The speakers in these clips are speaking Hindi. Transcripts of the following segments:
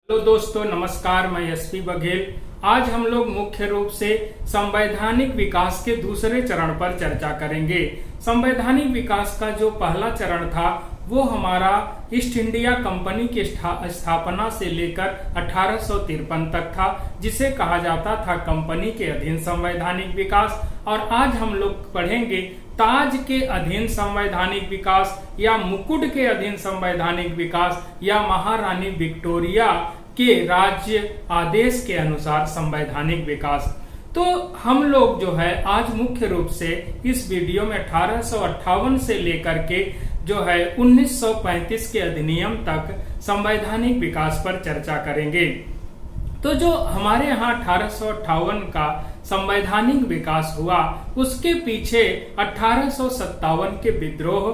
हेलो दोस्तों, नमस्कार। मैं एसपी बघेल। आज हम लोग मुख्य रूप से संवैधानिक विकास के दूसरे चरण पर चर्चा करेंगे। संवैधानिक विकास का जो पहला चरण था वो हमारा ईस्ट इंडिया कंपनी की स्थापना से लेकर 1853 तक था, जिसे कहा जाता था कंपनी के अधीन संवैधानिक विकास। और आज हम लोग पढ़ेंगे ताज के अधीन संवैधानिक विकास या मुकुट के अधीन संवैधानिक विकास या महारानी विक्टोरिया के राज्य आदेश के अनुसार संवैधानिक विकास। तो हम लोग जो है आज मुख्य रूप से इस वीडियो में 1858 से लेकर के जो है 1935 के अधिनियम तक संवैधानिक विकास पर चर्चा करेंगे। तो जो हमारे यहाँ 1858 का संवैधानिक विकास हुआ, उसके पीछे 1857 के विद्रोह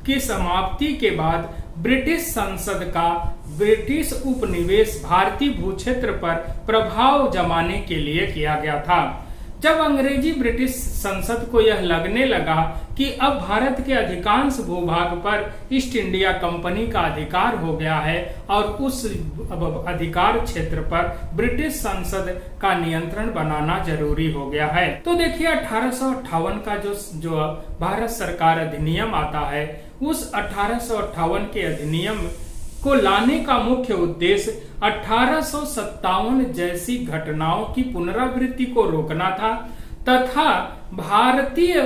की समाप्ति के बाद ब्रिटिश संसद का ब्रिटिश उपनिवेश भारतीय भूक्षेत्र पर प्रभाव जमाने के लिए किया गया था। जब अंग्रेजी ब्रिटिश संसद को यह लगने लगा कि अब भारत के अधिकांश भूभाग पर ईस्ट इंडिया कंपनी का अधिकार हो गया है और उस अधिकार क्षेत्र पर ब्रिटिश संसद का नियंत्रण बनाना जरूरी हो गया है, तो देखिए 1858 का जो भारत सरकार अधिनियम आता है, उस 1858 के अधिनियम को लाने का मुख्य उद्देश्य 1857 जैसी घटनाओं की पुनरावृत्ति को रोकना था तथा भारतीय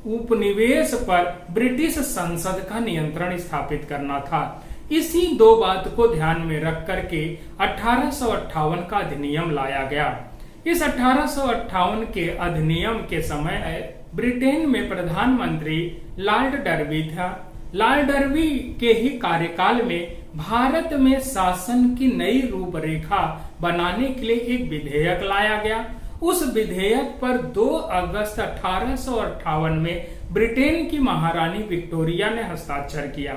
उपनिवेश पर ब्रिटिश संसद का नियंत्रण स्थापित करना था। इसी दो बात को ध्यान में रख करके 1858 का अधिनियम लाया गया। इस 1858 के अधिनियम के समय ब्रिटेन में प्रधानमंत्री लॉर्ड डर्बी था। लॉर्ड डर्बी के ही कार्यकाल में भारत में शासन की नई रूपरेखा बनाने के लिए एक विधेयक लाया गया। उस विधेयक पर 2 अगस्त 1858 में ब्रिटेन की महारानी विक्टोरिया ने हस्ताक्षर किया।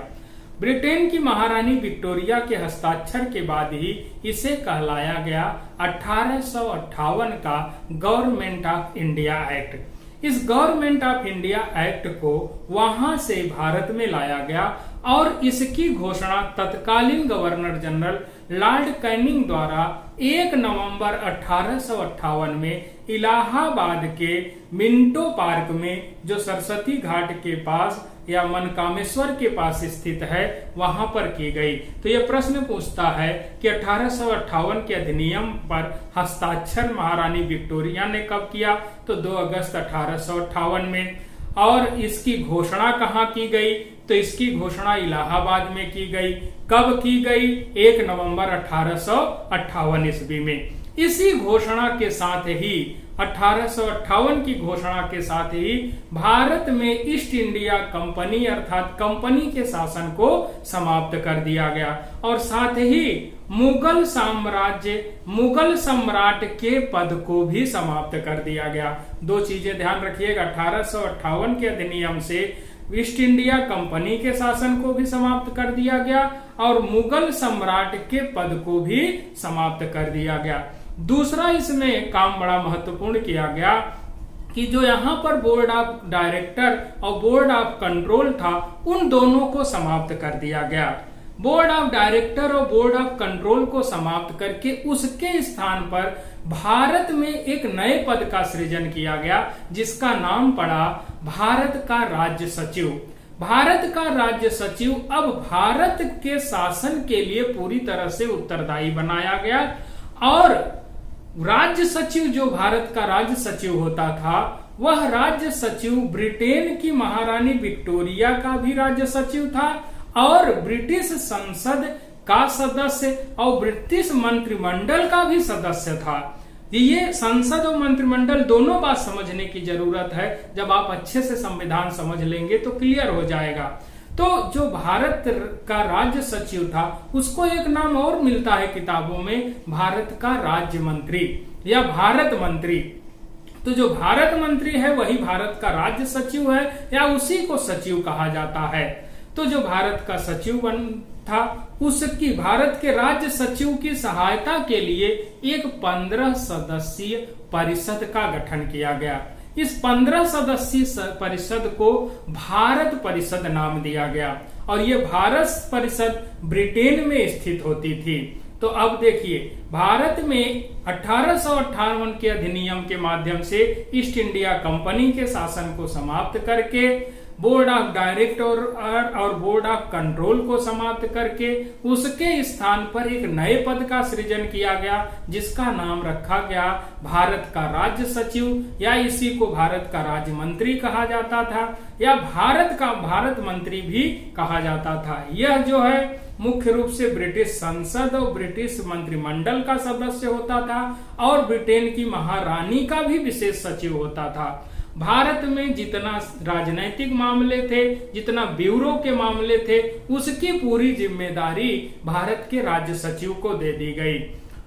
ब्रिटेन की महारानी विक्टोरिया के हस्ताक्षर के बाद ही इसे कहलाया गया 1858 का गवर्नमेंट ऑफ इंडिया एक्ट। इस गवर्नमेंट ऑफ इंडिया एक्ट को वहां से भारत में लाया गया और इसकी घोषणा तत्कालीन गवर्नर जनरल लॉर्ड कैनिंग द्वारा 1 नवंबर 1858 में इलाहाबाद के मिंटो पार्क में, जो सरस्वती घाट के पास या मनकामेश्वर के पास स्थित है, वहां पर की गई। तो यह प्रश्न पूछता है कि 1858 के अधिनियम पर हस्ताक्षर महारानी विक्टोरिया ने कब किया? तो 2 अगस्त 1858 में। और इसकी घोषणा कहाँ की गई? तो इसकी घोषणा इलाहाबाद में की गई। कब की गई? 1 नवंबर 1858 ईस्वी में। इसी घोषणा के साथ ही 1858 की घोषणा के साथ ही भारत में ईस्ट इंडिया कंपनी अर्थात कंपनी के शासन को समाप्त कर दिया गया और साथ ही मुगल सम्राट के पद को भी समाप्त कर दिया गया। 2 चीजें ध्यान रखिएगा, 1858 के अधिनियम से ईस्ट इंडिया कंपनी के शासन को भी समाप्त कर दिया गया और मुगल सम्राट के पद को भी समाप्त कर दिया गया। दूसरा इसमें काम बड़ा महत्वपूर्ण किया गया कि जो यहाँ पर बोर्ड ऑफ डायरेक्टर और बोर्ड ऑफ कंट्रोल था, उन दोनों को समाप्त कर दिया गया। बोर्ड ऑफ डायरेक्टर और बोर्ड ऑफ कंट्रोल को समाप्त करके उसके स्थान पर भारत में एक नए पद का सृजन किया गया, जिसका नाम पड़ा भारत का राज्य सचिव। भारत का राज्य सचिव अब भारत के शासन के लिए पूरी तरह से उत्तरदायी बनाया गया और राज्य सचिव, जो भारत का राज्य सचिव होता था, वह राज्य सचिव ब्रिटेन की महारानी विक्टोरिया का भी राज्य सचिव था और ब्रिटिश संसद का सदस्य और ब्रिटिश मंत्रिमंडल का भी सदस्य था। ये संसद और मंत्रिमंडल दोनों बात समझने की जरूरत है। जब आप अच्छे से संविधान समझ लेंगे तो क्लियर हो जाएगा। तो जो भारत का राज्य सचिव था, उसको एक नाम और मिलता है किताबों में, भारत का राज्य मंत्री या भारत मंत्री। तो जो भारत मंत्री है वही भारत का राज्य सचिव है या उसी को सचिव कहा जाता है। तो जो भारत का सचिव था, उसकी भारत के राज्य सचिव की सहायता के लिए एक 15 सदस्यीय परिषद का गठन किया गया। इस 15 सदस्यीय परिषद को भारत परिषद नाम दिया गया और ये भारत परिषद ब्रिटेन में स्थित होती थी। तो अब देखिए, भारत में 1858 के अधिनियम के माध्यम से ईस्ट इंडिया कंपनी के शासन को समाप्त करके बोर्ड ऑफ डायरेक्टर और बोर्ड ऑफ कंट्रोल को समाप्त करके उसके स्थान पर एक नए पद का सृजन किया गया, जिसका नाम रखा गया भारत का राज्य सचिव, या इसी को भारत का राज्य मंत्री कहा जाता था, या भारत मंत्री भी कहा जाता था। यह जो है मुख्य रूप से ब्रिटिश संसद और ब्रिटिश मंत्रिमंडल का सदस्य होता था और ब्रिटेन की महारानी का भी विशेष सचिव होता था। भारत में जितना राजनैतिक मामले थे, जितना ब्यूरो के मामले थे, उसकी पूरी जिम्मेदारी भारत के राज्य सचिव को दे दी गई।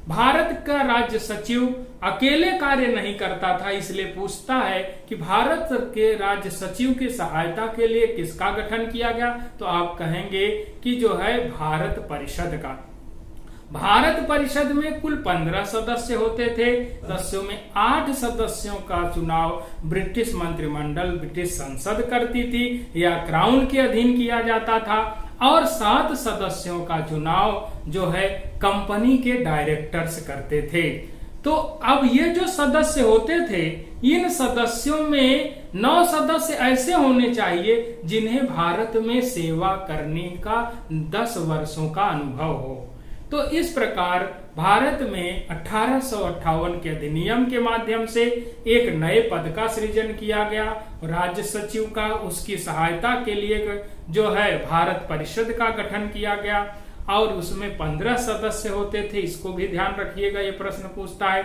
भारत का राज्य सचिव अकेले कार्य नहीं करता था, इसलिए पूछता है कि भारत के राज्य सचिव की सहायता के लिए किसका गठन किया गया, तो आप कहेंगे कि जो है भारत परिषद का। भारत परिषद में कुल 15 सदस्य होते थे। सदस्यों में 8 सदस्यों का चुनाव ब्रिटिश मंत्रिमंडल, ब्रिटिश संसद करती थी या क्राउन के अधीन किया जाता था, और 7 सदस्यों का चुनाव जो है कंपनी के डायरेक्टर्स करते थे। तो अब ये जो सदस्य होते थे, इन सदस्यों में 9 सदस्य ऐसे होने चाहिए जिन्हें भारत में सेवा करने का 10 वर्षों का अनुभव हो। तो इस प्रकार भारत में 1858 के अधिनियम के माध्यम से एक नए पद का सृजन किया गया, राज्य सचिव का। उसकी सहायता के लिए जो है भारत परिषद का गठन किया गया और उसमें 15 सदस्य होते थे। इसको भी ध्यान रखिएगा, ये प्रश्न पूछता है।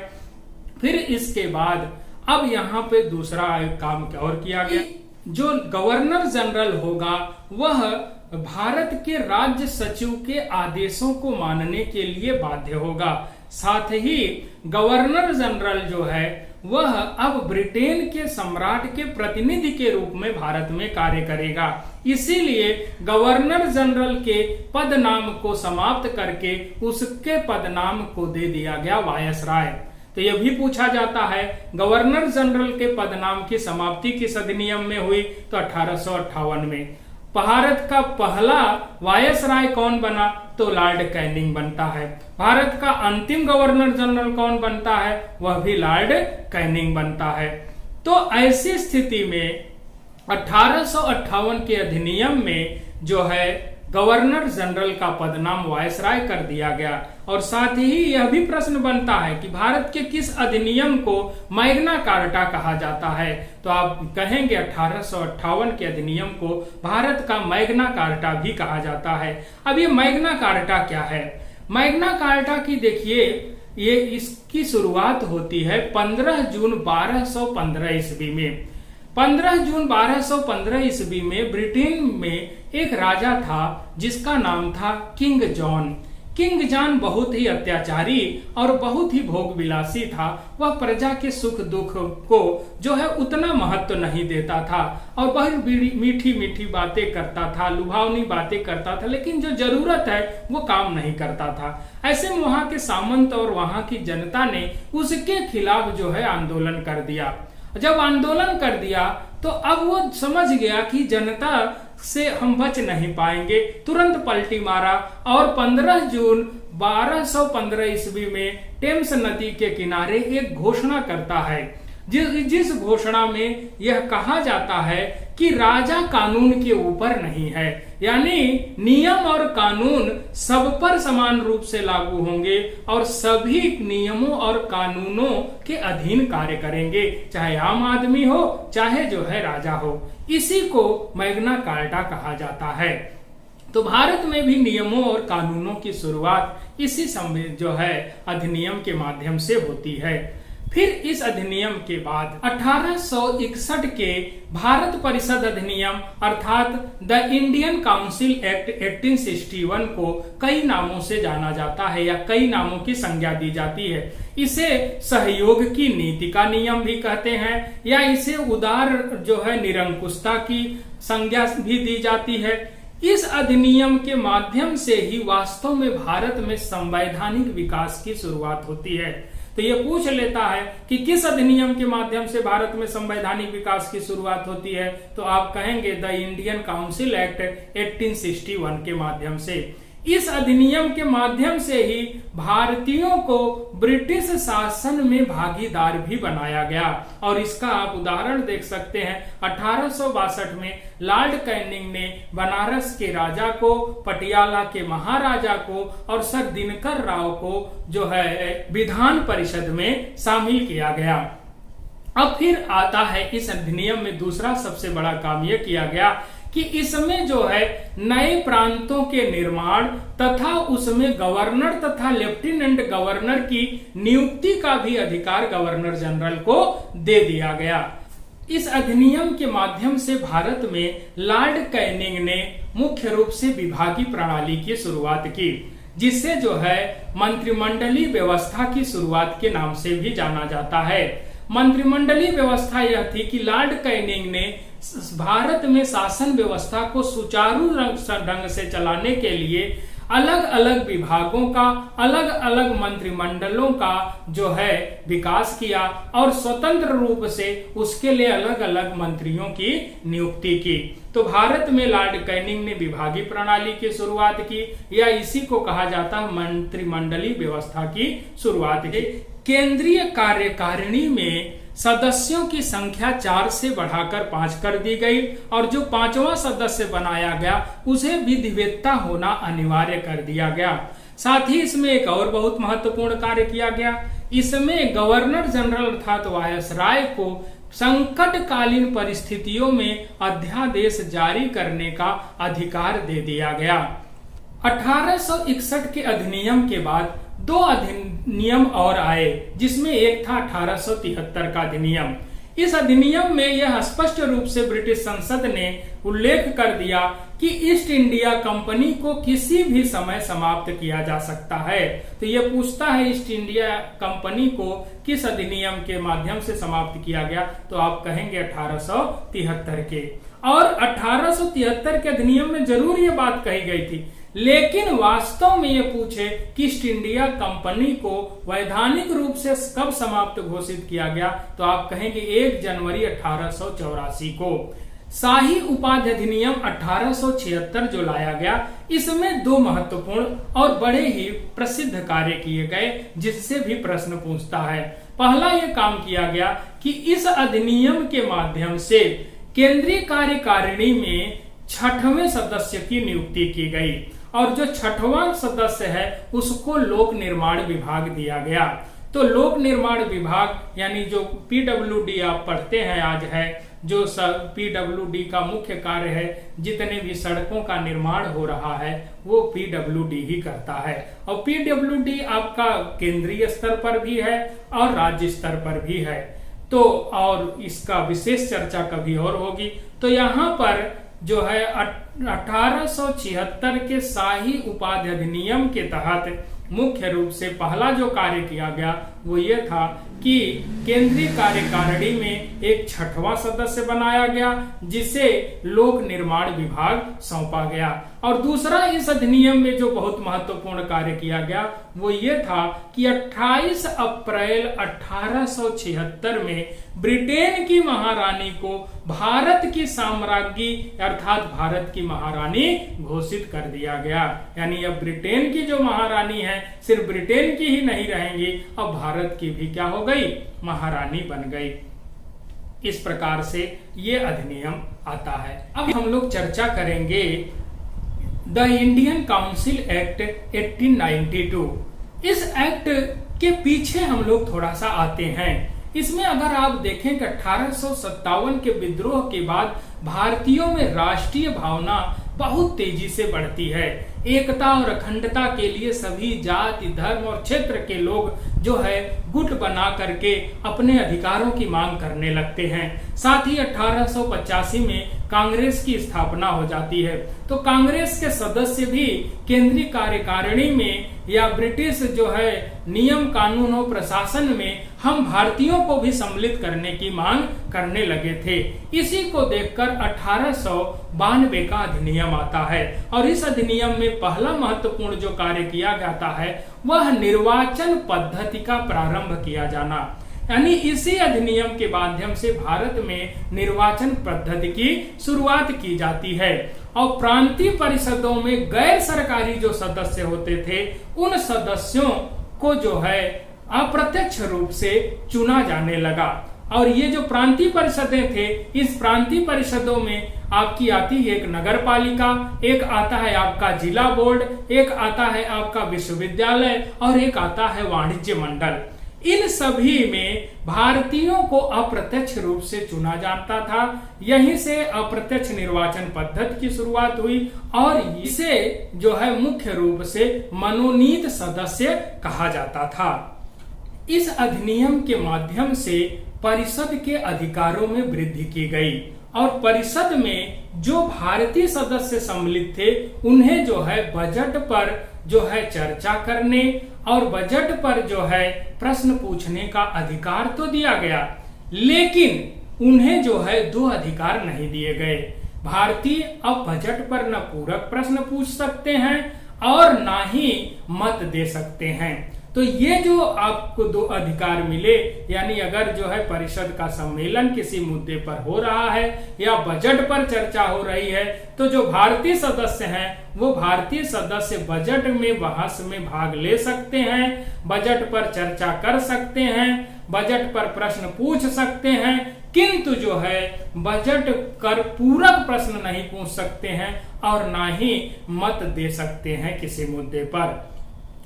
फिर इसके बाद अब यहाँ पे दूसरा काम और किया गया, जो गवर्नर जनरल होगा वह भारत के राज्य सचिव के आदेशों को मानने के लिए बाध्य होगा। साथ ही गवर्नर जनरल जो है वह अब ब्रिटेन के सम्राट के प्रतिनिधि के रूप में भारत में कार्य करेगा। इसीलिए गवर्नर जनरल के पद नाम को समाप्त करके उसके पद नाम को दे दिया गया वायसराय। तो यह भी पूछा जाता है गवर्नर जनरल के पद नाम की समाप्ति किस अधिनियम में हुई, तो 1858 में। भारत का पहला वायसराय कौन बना, तो लॉर्ड कैनिंग बनता है। भारत का अंतिम गवर्नर जनरल कौन बनता है, वह भी लॉर्ड कैनिंग बनता है। तो ऐसी स्थिति में 1858 के अधिनियम में जो है गवर्नर जनरल का पदनाम वायसराय कर दिया गया। और साथ ही यह भी प्रश्न बनता है कि भारत के किस अधिनियम को मैग्ना कार्टा कहा जाता है, तो आप कहेंगे 1858 के अधिनियम को भारत का मैग्ना कार्टा भी कहा जाता है। अब ये मैग्ना कार्टा क्या है? मैग्ना कार्टा की देखिए, ये इसकी शुरुआत होती है 15 जून 1215 ईस्वी में। 15 जून 1215 ईस्वी में ब्रिटेन में एक राजा था जिसका नाम था किंग जॉन। किंग जॉन बहुत ही अत्याचारी और बहुत ही भोग विलासी था। वह प्रजा के सुख दुख को जो है उतना महत्व नहीं देता था और बहुत मीठी मीठी बातें करता था, लुभावनी बातें करता था, लेकिन जो जरूरत है वो काम नहीं करता था। ऐसे में वहां के सामंत और वहां की जनता ने उसके खिलाफ जो है आंदोलन कर दिया। जब आंदोलन कर दिया तो अब वो समझ गया कि जनता से हम बच नहीं पाएंगे, तुरंत पलटी मारा और 15 जून 1215 ईस्वी में टेम्स नदी के किनारे एक घोषणा करता है, जिस घोषणा में यह कहा जाता है कि राजा कानून के ऊपर नहीं है, यानी नियम और कानून सब पर समान रूप से लागू होंगे और सभी नियमों और कानूनों के अधीन कार्य करेंगे, चाहे आम आदमी हो चाहे जो है राजा हो। इसी को मैग्ना कार्टा कहा जाता है। तो भारत में भी नियमों और कानूनों की शुरुआत इसी समय जो है अधिनियम के माध्यम से होती है। फिर इस अधिनियम के बाद 1861 के भारत परिषद अधिनियम अर्थात द इंडियन काउंसिल एक्ट 1861 को कई नामों से जाना जाता है या कई नामों की संज्ञा दी जाती है। इसे सहयोग की नीति का नियम भी कहते हैं या इसे उदार जो है निरंकुशता की संज्ञा भी दी जाती है। इस अधिनियम के माध्यम से ही वास्तव में भारत में संवैधानिक विकास की शुरुआत होती है। तो ये पूछ लेता है कि किस अधिनियम के माध्यम से भारत में संवैधानिक विकास की शुरुआत होती है, तो आप कहेंगे द इंडियन काउंसिल एक्ट 1861 के माध्यम से। इस अधिनियम के माध्यम से ही भारतीयों को ब्रिटिश शासन में भागीदार भी बनाया गया। और इसका आप उदाहरण देख सकते हैं, 1862 में लॉर्ड कैनिंग ने बनारस के राजा को, पटियाला के महाराजा को और सर दिनकर राव को जो है विधान परिषद में शामिल किया गया। अब फिर आता है इस अधिनियम में दूसरा सबसे बड़ा काम यह किया गया कि इसमें जो है नए प्रांतों के निर्माण तथा उसमें गवर्नर तथा लेफ्टिनेंट गवर्नर की नियुक्ति का भी अधिकार गवर्नर जनरल को दे दिया गया। इस अधिनियम के माध्यम से भारत में लॉर्ड कैनिंग ने मुख्य रूप से विभागीय प्रणाली की शुरुआत की, जिससे जो है मंत्रिमंडलीय व्यवस्था की शुरुआत के नाम से भी जाना जाता है। मंत्रिमंडलीय व्यवस्था यह थी कि लॉर्ड कैनिंग ने भारत में शासन व्यवस्था को सुचारू ढंग से चलाने के लिए अलग अलग विभागों का, अलग अलग मंत्रिमंडलों का जो है विकास किया और स्वतंत्र रूप से उसके लिए अलग अलग मंत्रियों की नियुक्ति की। तो भारत में लॉर्ड कैनिंग ने विभागीय प्रणाली की शुरुआत की, या इसी को कहा जाता है मंत्रिमंडलीय व्यवस्था की शुरुआत की। केंद्रीय कार्यकारिणी में सदस्यों की संख्या 4 से बढ़ाकर 5 कर दी गई और जो 5वां सदस्य बनाया गया उसे विधिवेत्ता होना अनिवार्य कर दिया गया। साथ ही इसमें एक और बहुत महत्वपूर्ण कार्य किया गया, इसमें गवर्नर जनरल अर्थात वायसराय को संकटकालीन परिस्थितियों में अध्यादेश जारी करने का अधिकार दे दिया गया। 1861 के अधिनियम के बाद 2 अधिनियम और आए, जिसमें एक था 1873 का अधिनियम। इस अधिनियम में यह स्पष्ट रूप से ब्रिटिश संसद ने उल्लेख कर दिया कि ईस्ट इंडिया कंपनी को किसी भी समय समाप्त किया जा सकता है। तो यह पूछता है ईस्ट इंडिया कंपनी को किस अधिनियम के माध्यम से समाप्त किया गया, तो आप कहेंगे 1873 के। और 1873 के अधिनियम में जरूर ये बात कही गई थी, लेकिन वास्तव में ये पूछे कि ईस्ट इंडिया कंपनी को वैधानिक रूप से कब समाप्त घोषित किया गया, तो आप कहेंगे 1 जनवरी 1884 को। शाही उपाधि अधिनियम 1876 जो लाया गया, इसमें 2 महत्वपूर्ण और बड़े ही प्रसिद्ध कार्य किए गए, जिससे भी प्रश्न पूछता है। पहला यह काम किया गया कि इस अधिनियम के माध्यम से केंद्रीय कार्यकारिणी में 6वें सदस्य की नियुक्ति की गई और जो 6वां सदस्य है उसको लोक निर्माण विभाग दिया गया। तो लोक निर्माण विभाग यानी जो पीडब्ल्यूडी आप पढ़ते हैं आज है, जो पीडब्ल्यूडी का मुख्य कार्य है, जितने भी सड़कों का निर्माण हो रहा है वो पीडब्ल्यूडी ही करता है। और पीडब्ल्यूडी आपका केंद्रीय स्तर पर भी है और राज्य स्तर पर भी है। तो और इसका विशेष चर्चा कभी और होगी। तो यहाँ पर जो है 1876 के शाही उपाधि अधिनियम के तहत मुख्य रूप से पहला जो कार्य किया गया वो ये था कि केंद्रीय कार्यकारिणी में एक 6वां सदस्य बनाया गया, जिसे लोक निर्माण विभाग सौंपा गया। और दूसरा इस अधिनियम में जो बहुत महत्वपूर्ण कार्य किया गया वो ये था कि 28 अप्रैल 1876 में ब्रिटेन की महारानी को भारत की साम्राज्ञी अर्थात भारत की महारानी घोषित कर दिया गया। यानी अब ब्रिटेन की जो महारानी है सिर्फ ब्रिटेन की ही नहीं रहेंगी, अब भारत की भी क्या हो गई, महारानी बन गई। इस प्रकार से ये अधिनियम आता है। अब हम लोग चर्चा करेंगे द इंडियन काउंसिल एक्ट 1892। इस एक्ट के पीछे हम लोग थोड़ा सा आते हैं। इसमें अगर आप देखें कि 1857 के विद्रोह के बाद भारतीयों में राष्ट्रीय भावना बहुत तेजी से बढ़ती है। एकता और अखंडता के लिए सभी जाति, धर्म और क्षेत्र के लोग जो है गुट बना करके अपने अधिकारों की मांग करने लगते हैं। साथ ही 1885 में कांग्रेस की स्थापना हो जाती है। तो कांग्रेस के सदस्य भी केंद्रीय कार्यकारिणी में या ब्रिटिश जो है नियम कानून और प्रशासन में हम भारतीयों को भी सम्मिलित करने की मांग करने लगे थे। इसी को देखकर 1892 का अधिनियम आता है और इस अधिनियम में पहला महत्वपूर्ण जो कार्य किया जाता है वह निर्वाचन पद्धति का प्रारंभ किया जाना। यानी इसी अधिनियम के माध्यम से भारत में निर्वाचन पद्धति की शुरुआत की जाती है। और प्रांतीय परिषदों में गैर सरकारी जो सदस्य होते थे उन सदस्यों को जो है अप्रत्यक्ष रूप से चुना जाने लगा। और ये जो प्रांतीय परिषदें थे, इस प्रांतीय परिषदों में आपकी आती है एक नगर पालिका, एक आता है आपका जिला बोर्ड, एक आता है आपका विश्वविद्यालय और एक आता है वाणिज्य मंडल। इन सभी में भारतीयों को अप्रत्यक्ष रूप से चुना जाता था। यहीं से अप्रत्यक्ष निर्वाचन पद्धति की शुरुआत हुई और इसे जो है मुख्य रूप से मनोनीत सदस्य कहा जाता था। इस अधिनियम के माध्यम से परिषद के अधिकारों में वृद्धि की गई और परिषद में जो भारतीय सदस्य सम्मिलित थे उन्हें जो है बजट पर जो है चर्चा करने और बजट पर जो है प्रश्न पूछने का अधिकार तो दिया गया, लेकिन उन्हें जो है दो अधिकार नहीं दिए गए। भारतीय अब बजट पर न पूरक प्रश्न पूछ सकते हैं और न ही मत दे सकते हैं। तो ये जो आपको दो अधिकार मिले, यानी अगर जो है परिषद का सम्मेलन किसी मुद्दे पर हो रहा है या बजट पर चर्चा हो रही है, तो जो भारतीय सदस्य हैं वो भारतीय सदस्य बजट में बहस में भाग ले सकते हैं, बजट पर चर्चा कर सकते हैं, बजट पर प्रश्न पूछ सकते हैं, किंतु जो है बजट कर पूरक प्रश्न नहीं पूछ सकते हैं और ना ही मत दे सकते हैं किसी मुद्दे पर।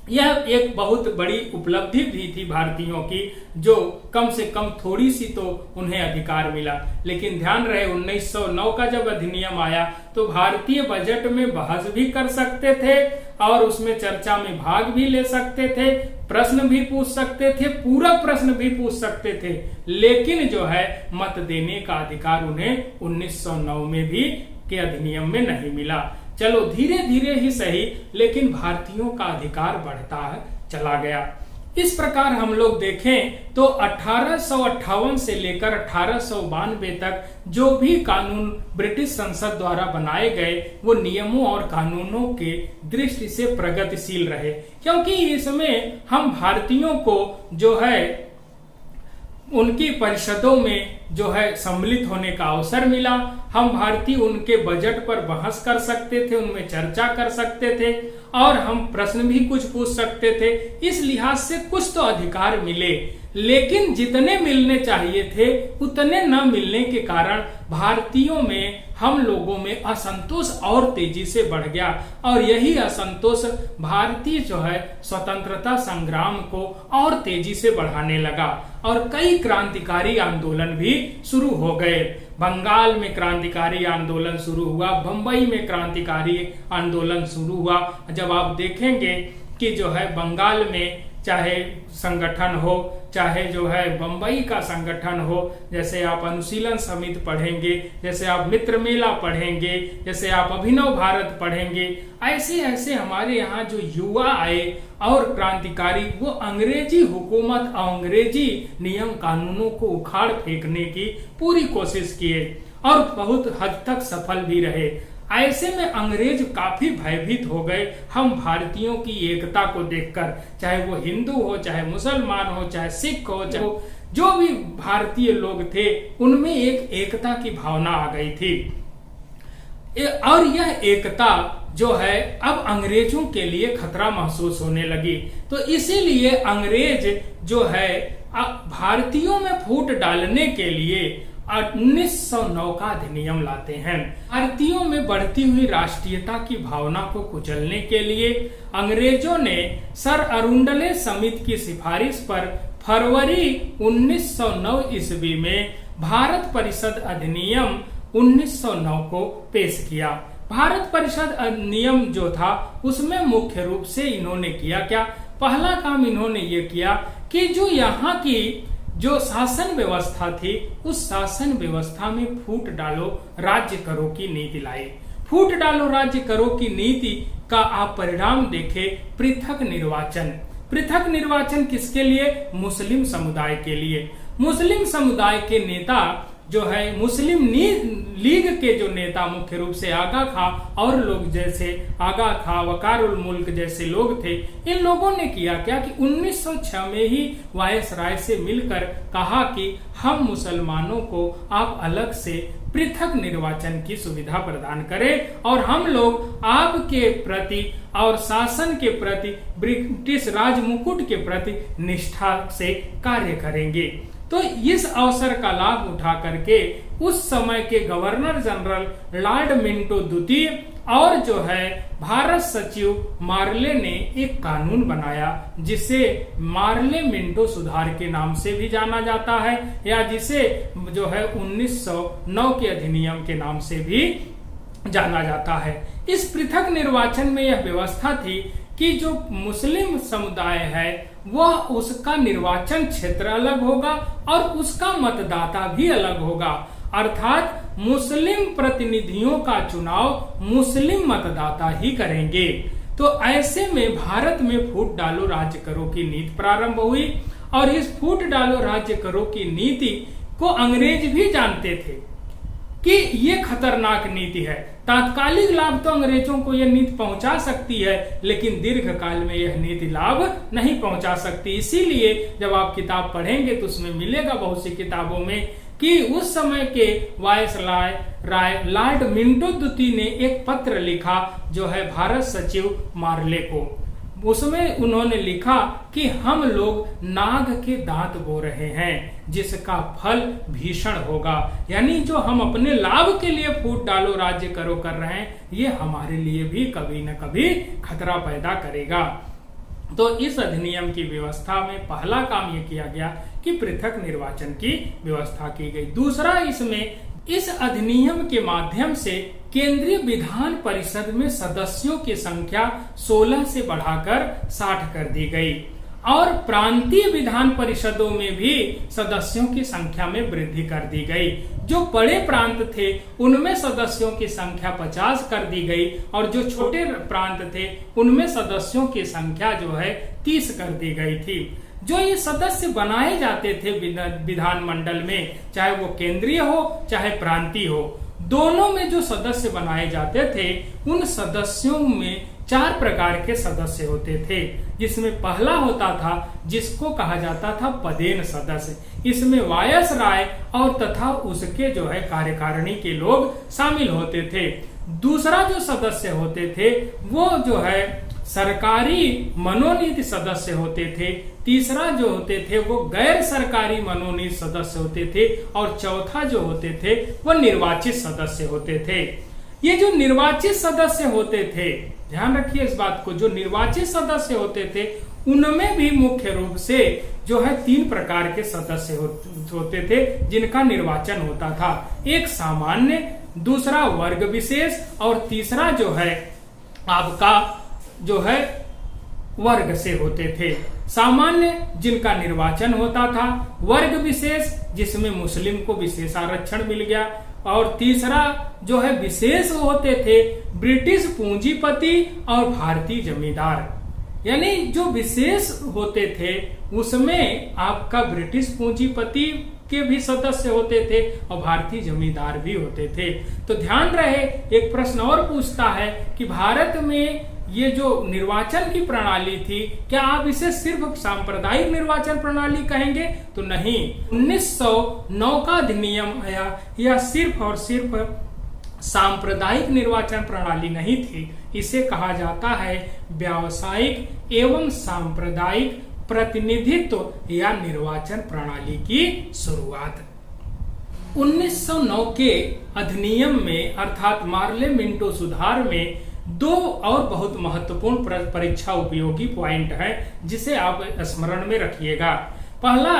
यह एक बहुत बड़ी उपलब्धि भी थी भारतीयों की, जो कम से कम थोड़ी सी तो उन्हें अधिकार मिला। लेकिन ध्यान रहे 1909 का जब अधिनियम आया तो भारतीय बजट में बहस भी कर सकते थे और उसमें चर्चा में भाग भी ले सकते थे, प्रश्न भी पूछ सकते थे, पूरक प्रश्न भी पूछ सकते थे, लेकिन जो है मत देने का अधिकार उन्हें 1909 में भी के अधिनियम में नहीं मिला। चलो धीरे धीरे ही सही, लेकिन भारतीयों का अधिकार बढ़ता चला गया। इस प्रकार हम लोग देखें तो 1858 से लेकर 1892 तक जो भी कानून ब्रिटिश संसद द्वारा बनाए गए वो नियमों और कानूनों के दृष्टि से प्रगतिशील रहे, क्योंकि इसमें हम भारतीयों को जो है उनकी परिषदों में जो है सम्मिलित होने का अवसर मिला। हम भारतीय उनके बजट पर बहस कर सकते थे, उनमें चर्चा कर सकते थे और हम प्रश्न भी कुछ पूछ सकते थे। इस लिहाज से कुछ तो अधिकार मिले, लेकिन जितने मिलने चाहिए थे उतने न मिलने के कारण भारतीयों में, हम लोगों में असंतोष और तेजी से बढ़ गया और यही असंतोष भारतीय जो है स्वतंत्रता संग्राम को और तेजी से बढ़ाने लगा और कई क्रांतिकारी आंदोलन भी शुरू हो गए। बंगाल में क्रांतिकारी आंदोलन शुरू हुआ, बंबई में क्रांतिकारी आंदोलन शुरू हुआ। जब आप देखेंगे कि जो है बंगाल में चाहे संगठन हो, चाहे जो है बंबई का संगठन हो, जैसे आप अनुशीलन समिति पढ़ेंगे, जैसे आप मित्र मेला पढ़ेंगे, जैसे आप अभिनव भारत पढ़ेंगे, ऐसे ऐसे हमारे यहाँ जो युवा आए और क्रांतिकारी वो अंग्रेजी हुकूमत और अंग्रेजी नियम कानूनों को उखाड़ फेंकने की पूरी कोशिश किए और बहुत हद तक सफल भी रहे। ऐसे में अंग्रेज काफी भयभीत हो गए हम भारतीयों की एकता को देखकर, चाहे वो हिंदू हो, चाहे मुसलमान हो, चाहे सिख हो, चाहे जो भी भारतीय लोग थे, उनमें एक एकता की भावना आ गई थी। और यह एकता जो है अब अंग्रेजों के लिए खतरा महसूस होने लगी। तो इसीलिए अंग्रेज जो है भारतीयों में फूट डालने के लिए 1909 का अधिनियम लाते हैं। भारतीयों में बढ़ती हुई राष्ट्रीयता की भावना को कुचलने के लिए अंग्रेजों ने सर अरुंडले समिति की सिफारिश पर फरवरी 1909 ईस्वी में भारत परिषद अधिनियम 1909 को पेश किया। भारत परिषद अधिनियम जो था उसमें मुख्य रूप से इन्होंने किया क्या, पहला काम इन्होंने ये किया कि जो यहाँ की जो शासन व्यवस्था थी उस शासन व्यवस्था में फूट डालो राज्य करो की नीति लाई। फूट डालो राज्य करो की नीति का आप परिणाम देखें, पृथक निर्वाचन। पृथक निर्वाचन किसके लिए? मुस्लिम समुदाय के लिए। मुस्लिम समुदाय के नेता जो है मुस्लिम लीग के जो नेता मुख्य रूप से आगा खां और लोग जैसे आगा खां, वकार उल मुल्क जैसे लोग थे, इन लोगों ने किया क्या कि 1906 में ही वायसराय से मिलकर कहा कि हम मुसलमानों को आप अलग से पृथक निर्वाचन की सुविधा प्रदान करें और हम लोग आपके प्रति और शासन के प्रति, ब्रिटिश राज मुकुट के प्रति निष्ठा से कार्य करेंगे। तो इस अवसर का लाभ उठा करके उस समय के गवर्नर जनरल लॉर्ड मिंटो द्वितीय और जो है भारत सचिव मार्ले ने एक कानून बनाया जिसे मार्ले मिंटो सुधार के नाम से भी जाना जाता है, या जिसे जो है 1909 के अधिनियम के नाम से भी जाना जाता है। इस पृथक निर्वाचन में यह व्यवस्था थी कि जो मुस्लिम समुदाय है वह उसका निर्वाचन क्षेत्र अलग होगा और उसका मतदाता भी अलग होगा, अर्थात मुस्लिम प्रतिनिधियों का चुनाव मुस्लिम मतदाता ही करेंगे। तो ऐसे में भारत में फूट डालो राज्य करो की नीति प्रारंभ हुई और इस फूट डालो राज्य करो की नीति को अंग्रेज भी जानते थे कि ये खतरनाक नीति है। तात्कालिक लाभ तो अंग्रेजों को यह नीति पहुंचा सकती है, लेकिन दीर्घ काल में यह नीति लाभ नहीं पहुंचा सकती। इसीलिए जब आप किताब पढ़ेंगे तो उसमें मिलेगा बहुत सी किताबों में कि उस समय के वायसराय लॉर्ड मिंटो द्वितीय ने एक पत्र लिखा जो है भारत सचिव मार्ले को। उसमें उन्होंने लिखा कि हम लोग नाग के दांत बो रहे हैं जिसका फल भीषण होगा, यानी जो हम अपने लाभ के लिए फूट डालो राज्य करो कर रहे हैं ये हमारे लिए भी कभी न कभी खतरा पैदा करेगा। तो इस अधिनियम की व्यवस्था में पहला काम ये किया गया कि पृथक निर्वाचन की व्यवस्था की गई। दूसरा, इसमें इस अधिनियम के माध्यम से केंद्रीय विधान परिषद में सदस्यों की संख्या 16 से बढ़ाकर 60 कर दी गई और प्रांतीय विधान परिषदों में भी सदस्यों की संख्या में वृद्धि कर दी गई। जो बड़े प्रांत थे उनमें सदस्यों की संख्या 50 कर दी गई और जो छोटे प्रांत थे उनमें सदस्यों की संख्या जो है 30 कर दी गई थी। जो ये सदस्य बनाए जाते थे विधानमंडल में, चाहे वो केंद्रीय हो चाहे प्रांतीय हो, दोनों में जो सदस्य बनाए जाते थे उन सदस्यों में 4 प्रकार के सदस्य होते थे, जिसमें पहला होता था जिसको कहा जाता था पदेन सदस्य। इसमें वायसराय और तथा उसके जो है कार्यकारिणी के लोग शामिल होते थे। दूसरा जो सदस्य होते थे वो जो है सरकारी मनोनीत सदस्य होते थे। तीसरा जो होते थे वो गैर सरकारी मनोनीत सदस्य होते थे और चौथा जो होते थे वो निर्वाचित सदस्य होते थे। ये जो निर्वाचित सदस्य होते थे, ध्यान रखिए इस बात को, जो निर्वाचित सदस्य होते थे उनमें भी मुख्य रूप से जो है 3 प्रकार के सदस्य होते थे जिनका निर्वाचन होता था। एक सामान्य, दूसरा वर्ग विशेष और तीसरा जो है आपका जो है वर्ग से होते थे। सामान्य जिनका निर्वाचन होता था, वर्ग विशेष जिसमें मुस्लिम को विशेष आरक्षण मिल गया और तीसरा जो है विशेष होते थे ब्रिटिश पूंजीपति और भारतीय जमींदार। यानी जो विशेष होते थे उसमें आपका ब्रिटिश पूंजीपति के भी सदस्य होते थे और भारतीय जमींदार भी होते थे। तो ध्यान रहे, एक प्रश्न और पूछता है कि भारत में ये जो निर्वाचन की प्रणाली थी, क्या आप इसे सिर्फ सांप्रदायिक निर्वाचन प्रणाली कहेंगे? तो नहीं, 1909 का अधिनियम आया, यह सिर्फ और सिर्फ सांप्रदायिक निर्वाचन प्रणाली नहीं थी, इसे कहा जाता है व्यावसायिक एवं सांप्रदायिक प्रतिनिधित्व या निर्वाचन प्रणाली की शुरुआत। 1909 के अधिनियम में अर्थात मार्ले मिंटो सुधार में 2 और बहुत महत्वपूर्ण परीक्षा उपयोगी पॉइंट है जिसे आप स्मरण में रखिएगा। पहला,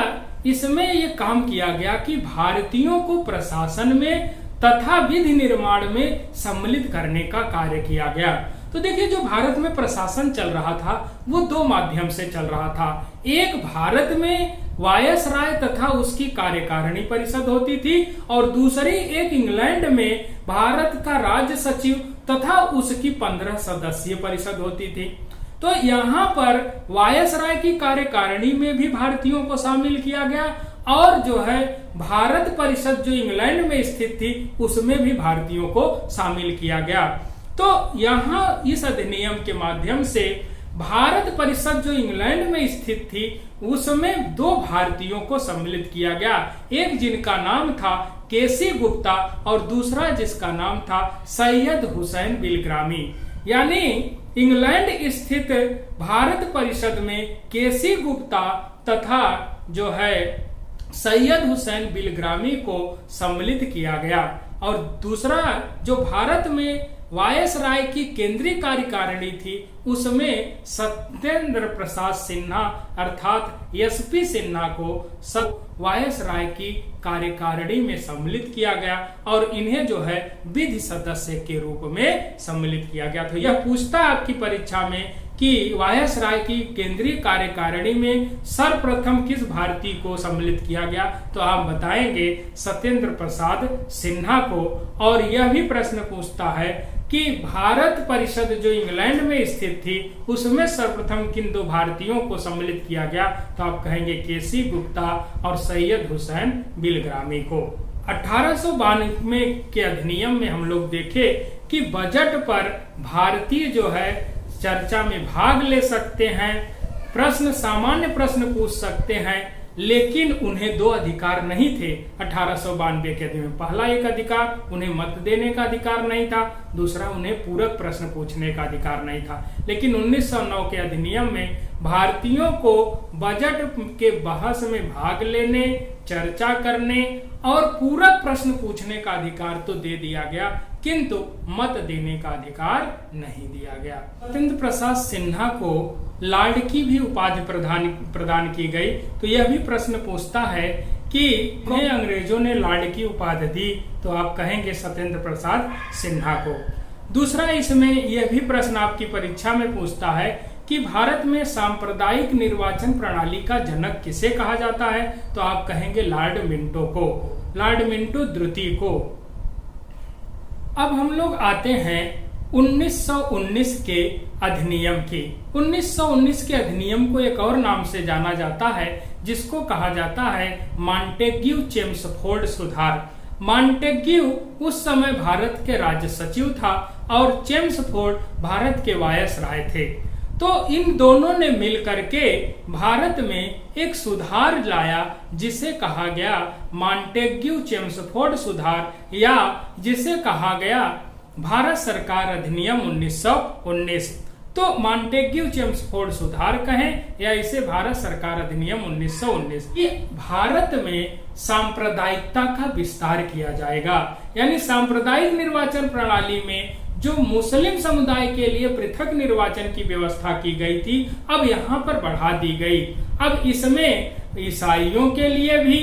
इसमें यह काम किया गया कि भारतीयों को प्रशासन में तथा विधि निर्माण में सम्मिलित करने का कार्य किया गया। तो देखिए, जो भारत में प्रशासन चल रहा था वो 2 माध्यम से चल रहा था। एक, भारत में वायसराय तथा उसकी कार्यकारिणी परिषद होती थी और दूसरी एक इंग्लैंड में भारत का राज्य सचिव तथा उसकी 15 सदस्यीय परिषद होती थी। तो यहाँ पर वायसराय की कार्यकारिणी में भी भारतीयों को शामिल किया गया और जो है भारत परिषद जो इंग्लैंड में स्थित थी उसमें भी भारतीयों को शामिल किया गया। तो यहाँ इस अधिनियम के माध्यम से भारत परिषद जो इंग्लैंड में स्थित थी उसमें 2 भारतीयों को सम्मिलित किया गया, एक जिनका नाम था केसी गुप्ता और दूसरा जिसका नाम था सैयद हुसैन बिलग्रामी। यानी इंग्लैंड स्थित भारत परिषद में केसी गुप्ता तथा जो है सैयद हुसैन बिलग्रामी को सम्मिलित किया गया, और दूसरा जो भारत में वायसराय की केंद्रीय कार्यकारिणी थी उसमें सत्येंद्र प्रसाद सिन्हा अर्थात एसपी सिन्हा को सब वायसराय की कार्यकारिणी में सम्मिलित किया गया और इन्हें जो है विधि सदस्य के रूप में सम्मिलित किया गया। तो यह पूछता है आपकी परीक्षा में कि वायसराय की केंद्रीय कार्यकारिणी में सर्वप्रथम किस भारतीय को सम्मिलित किया गया, तो आप बताएंगे सत्येंद्र प्रसाद सिन्हा को। और यह भी प्रश्न पूछता है कि भारत परिषद जो इंग्लैंड में स्थित थी उसमें सर्वप्रथम किन 2 भारतीयों को सम्मिलित किया गया, तो आप कहेंगे केसी गुप्ता और सैयद हुसैन बिलग्रामी को। 1892 के अधिनियम में हम लोग देखे कि बजट पर भारतीय जो है चर्चा में भाग ले सकते हैं, प्रश्न सामान्य प्रश्न पूछ सकते हैं, लेकिन उन्हें 2 अधिकार नहीं थे 1892 के अधिनियम। पहला एक अधिकार उन्हें मत देने का अधिकार नहीं था, दूसरा उन्हें पूरक प्रश्न पूछने का अधिकार नहीं था। लेकिन 1909 के अधिनियम में भारतीयों को बजट के बहस में भाग लेने, चर्चा करने और पूरक प्रश्न पूछने का अधिकार तो दे दिया गया, किंतु मत देने का अधिकार नहीं दिया गया। सत्येंद्र प्रसाद सिन्हा को लॉर्ड की भी उपाधि प्रदान की गई। तो यह भी प्रश्न पूछता है कि उन्हें अंग्रेजों ने लॉर्ड की उपाधि दी, तो आप कहेंगे सत्येंद्र प्रसाद सिन्हा को। दूसरा इसमें यह भी प्रश्न आपकी परीक्षा में पूछता है कि भारत में सांप्रदायिक निर्वाचन प्रणाली का जनक किसे कहा जाता है, तो आप कहेंगे लॉर्ड मिंटो को, लॉर्ड मिंटो द्वितीय को। अब हम लोग आते हैं 1919 के अधिनियम की। 1919 के अधिनियम को एक और नाम से जाना जाता है जिसको कहा जाता है मॉन्टेग्यू चेम्सफोर्ड सुधार। मॉन्टेग्यू उस समय भारत के राज्य सचिव था और चेम्सफोर्ड भारत के वायसराय थे। तो इन दोनों ने मिल करके भारत में एक सुधार लाया जिसे कहा गया मॉन्टेग्यू चेम्सफोर्ड सुधार, या जिसे कहा गया भारत सरकार अधिनियम 1919। तो मॉन्टेग्यू चेम्सफोर्ड सुधार कहें या इसे भारत सरकार अधिनियम 1919। ये भारत में सांप्रदायिकता का विस्तार किया जाएगा, यानी सांप्रदायिक निर्वाचन प्रणाली में जो मुस्लिम समुदाय के लिए पृथक निर्वाचन की व्यवस्था की गई थी अब यहाँ पर बढ़ा दी गई। अब इसमें ईसाइयों के लिए भी,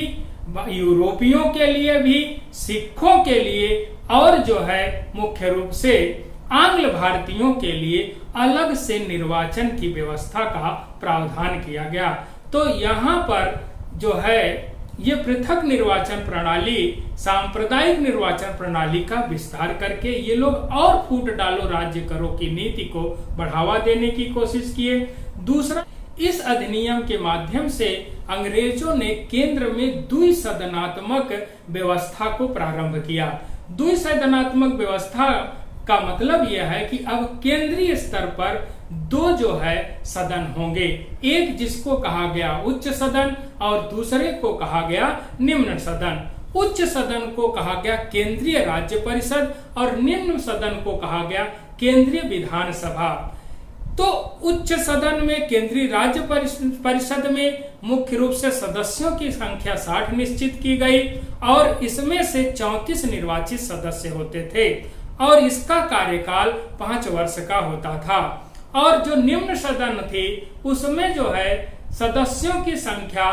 यूरोपियों के लिए भी, सिखों के लिए और जो है मुख्य रूप से आंग्ल भारतीयों के लिए अलग से निर्वाचन की व्यवस्था का प्रावधान किया गया। तो यहाँ पर जो है ये पृथक निर्वाचन प्रणाली, सांप्रदायिक निर्वाचन प्रणाली का विस्तार करके ये लोग और फूट डालो राज्य करो की नीति को बढ़ावा देने की कोशिश किए। दूसरा, इस अधिनियम के माध्यम से अंग्रेजों ने केंद्र में द्विसदनात्मक व्यवस्था को प्रारंभ किया। द्विसदनात्मक व्यवस्था का मतलब यह है कि अब केंद्रीय स्तर पर 2 जो है सदन होंगे, एक जिसको कहा गया उच्च सदन और दूसरे को कहा गया निम्न सदन। उच्च सदन को कहा गया केंद्रीय राज्य परिषद और निम्न सदन को कहा गया केंद्रीय विधानसभा। तो उच्च सदन में, केंद्रीय राज्य परिषद में मुख्य रूप से सदस्यों की संख्या 60 निश्चित की गई और इसमें से 34 निर्वाचित सदस्य होते थे और इसका कार्यकाल 5 वर्ष का होता था। और जो निम्न सदन थी उसमें जो है सदस्यों की संख्या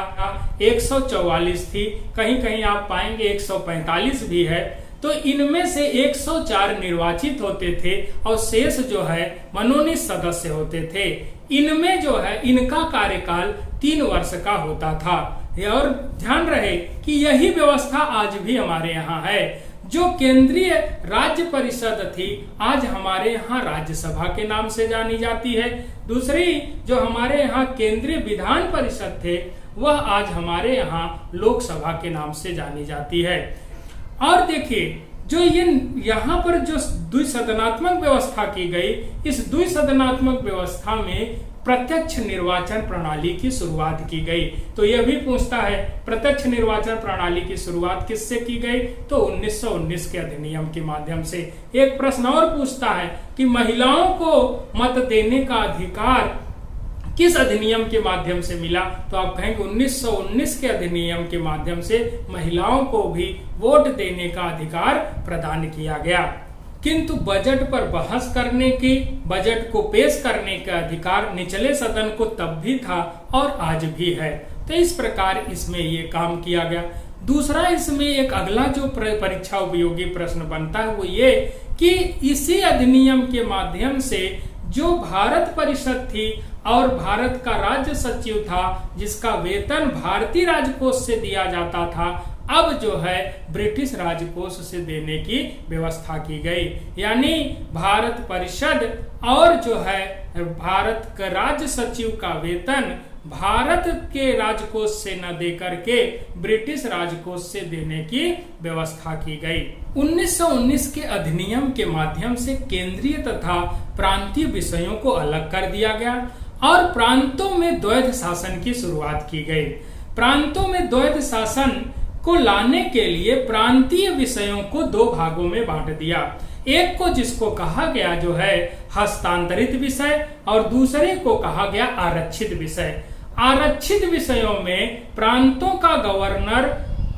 144 थी, कहीं कहीं आप पाएंगे 145 भी है। तो इनमें से 104 निर्वाचित होते थे और शेष जो है मनोनीत सदस्य होते थे। इनमें जो है इनका कार्यकाल 3 वर्ष का होता था। और ध्यान रहे कि यही व्यवस्था आज भी हमारे यहाँ है। जो केंद्रीय राज्य परिषद थी आज हमारे यहाँ राज्यसभा के नाम से जानी जाती है, दूसरी जो हमारे यहाँ केंद्रीय विधान परिषद थे वह आज हमारे यहाँ लोकसभा के नाम से जानी जाती है। और देखिए जो ये यहाँ पर जो द्विसदनात्मक व्यवस्था की गई, इस द्विसदनात्मक व्यवस्था में प्रत्यक्ष निर्वाचन प्रणाली की शुरुआत की गई। तो यह भी पूछता है प्रत्यक्ष निर्वाचन प्रणाली की शुरुआत किससे की गई, तो 1919 के अधिनियम के माध्यम से। एक प्रश्न और पूछता है कि महिलाओं को मत देने का अधिकार किस अधिनियम के माध्यम से मिला, तो आप कहेंगे 1919 के अधिनियम के माध्यम से महिलाओं को भी वोट देने का अधिकार प्रदान किया गया। किंतु बजट पर बहस करने की, बजट को पेश करने का अधिकार निचले सदन को तब भी था और आज भी है। तो इस प्रकार इसमें ये काम किया गया। दूसरा इसमें एक अगला जो परीक्षा उपयोगी प्रश्न बनता है वो ये कि इसी अधिनियम के माध्यम से जो भारत परिषद थी और भारत का राज्य सचिव था जिसका वेतन भारतीय राजकोष से दिया जाता था, अब जो है ब्रिटिश राजकोष से देने की व्यवस्था की गई। यानी भारत परिषद और जो है भारत का राज्य सचिव का वेतन भारत के राजकोष से न दे करके ब्रिटिश राजकोष से देने की व्यवस्था की गई। 1919 के अधिनियम के माध्यम से केंद्रीय तथा प्रांतीय विषयों को अलग कर दिया गया और प्रांतों में द्वैध शासन की शुरुआत की गई। प्रांतों में द्वैध शासन को लाने के लिए प्रांतीय विषयों को दो भागों में बांट दिया। एक को जिसको कहा गया जो है हस्तांतरित विषय और दूसरे को कहा गया आरक्षित विषय। आरक्षित विषयों में प्रांतों का गवर्नर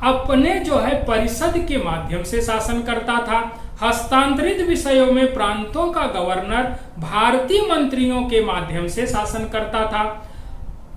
अपने जो है परिषद के माध्यम से शासन करता था। हस्तांतरित विषयों में प्रांतों का गवर्नर भारतीय मंत्रियों के माध्यम से शासन करता था।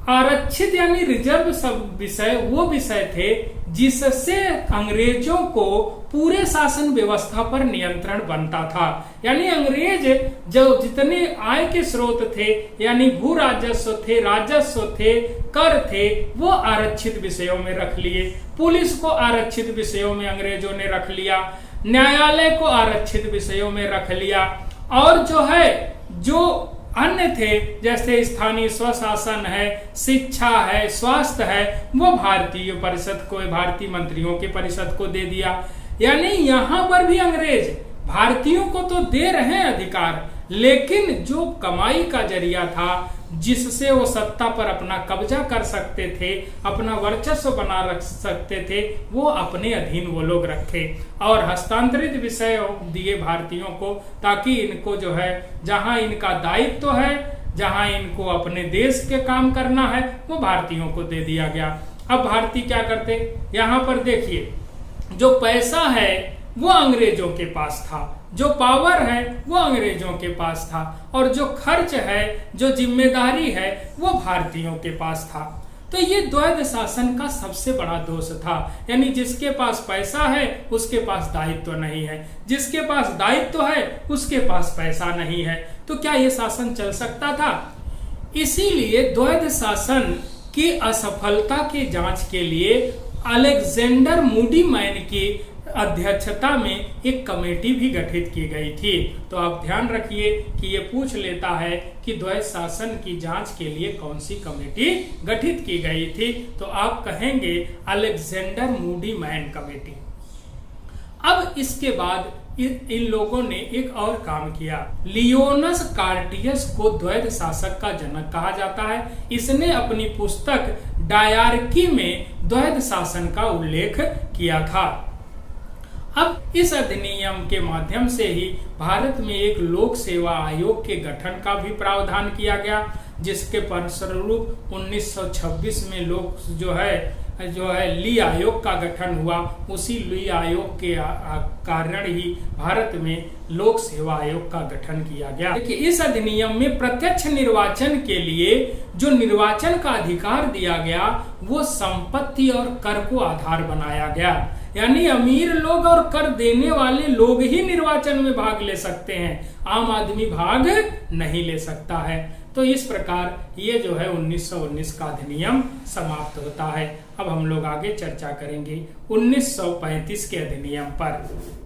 आरक्षित यानी रिजर्व सब विषय वो विषय थे जिससे अंग्रेजों को पूरे शासन व्यवस्था पर नियंत्रण बनता था। यानी अंग्रेज जो जितने आय के स्रोत थे यानी भू राजस्व थे, राजस्व थे, कर थे, वो आरक्षित विषयों में रख लिए। पुलिस को आरक्षित विषयों में अंग्रेजों ने रख लिया, न्यायालय को आरक्षित विषयों में रख लिया और जो है जो अन्य थे जैसे स्थानीय स्वशासन है, शिक्षा है, स्वास्थ्य है, वो भारतीय परिषद को, भारतीय मंत्रियों के परिषद को दे दिया। यानी यहाँ पर भी अंग्रेज भारतीयों को तो दे रहे हैं अधिकार, लेकिन जो कमाई का जरिया था जिससे वो सत्ता पर अपना कब्जा कर सकते थे, अपना वर्चस्व बना रख सकते थे, वो अपने अधीन वो लोग रखे और हस्तांतरित विषय दिए भारतीयों को ताकि इनको जो है जहां इनका दायित्व है, जहां इनको अपने देश के काम करना है, वो भारतीयों को दे दिया गया। अब भारतीय क्या करते, यहाँ पर देखिए जो पैसा है वो अंग्रेजों के पास था, जो पावर है वो अंग्रेजों के पास था और जो खर्च है, जो जिम्मेदारी है वो भारतीयों के पास था। तो ये द्वैध शासन का सबसे बड़ा दोष था। यानी जिसके पास पैसा है उसके पास दायित्व नहीं है, जिसके पास दायित्व है उसके पास पैसा नहीं है। तो क्या ये शासन चल सकता था? इसीलिए द्वैध शासन की असफलता की जांच के लिए अलेक्जेंडर मूडी मैन की अध्यक्षता में एक कमेटी भी गठित की गई थी। तो आप ध्यान रखिए कि ये पूछ लेता है कि द्वैध शासन की जांच के लिए कौन सी कमेटी गठित की गई थी, तो आप कहेंगे अलेक्जेंडर मूडी मैन कमेटी। अब इसके बाद इन लोगों ने एक और काम किया। लियोनस कार्टियस को द्वैध शासक का जनक कहा जाता है। इसने अपनी पुस्तक डायरकी में द्वैध शासन का उल्लेख किया था। अब इस अधिनियम के माध्यम से ही भारत में एक लोक सेवा आयोग के गठन का भी प्रावधान किया गया, जिसके परिणामस्वरूप 1926 में लोग जो है ली आयोग का गठन हुआ। उसी ली आयोग के कारण ही भारत में लोक सेवा आयोग का गठन किया गया। देखिए इस अधिनियम में प्रत्यक्ष निर्वाचन के लिए जो निर्वाचन का अधिकार दिया गया वो संपत्ति और कर को आधार बनाया गया। यानी अमीर लोग और कर देने वाले लोग ही निर्वाचन में भाग ले सकते हैं, आम आदमी भाग नहीं ले सकता है। तो इस प्रकार ये जो है 1919 का अधिनियम समाप्त होता है। अब हम लोग आगे चर्चा करेंगे 1935 के अधिनियम पर।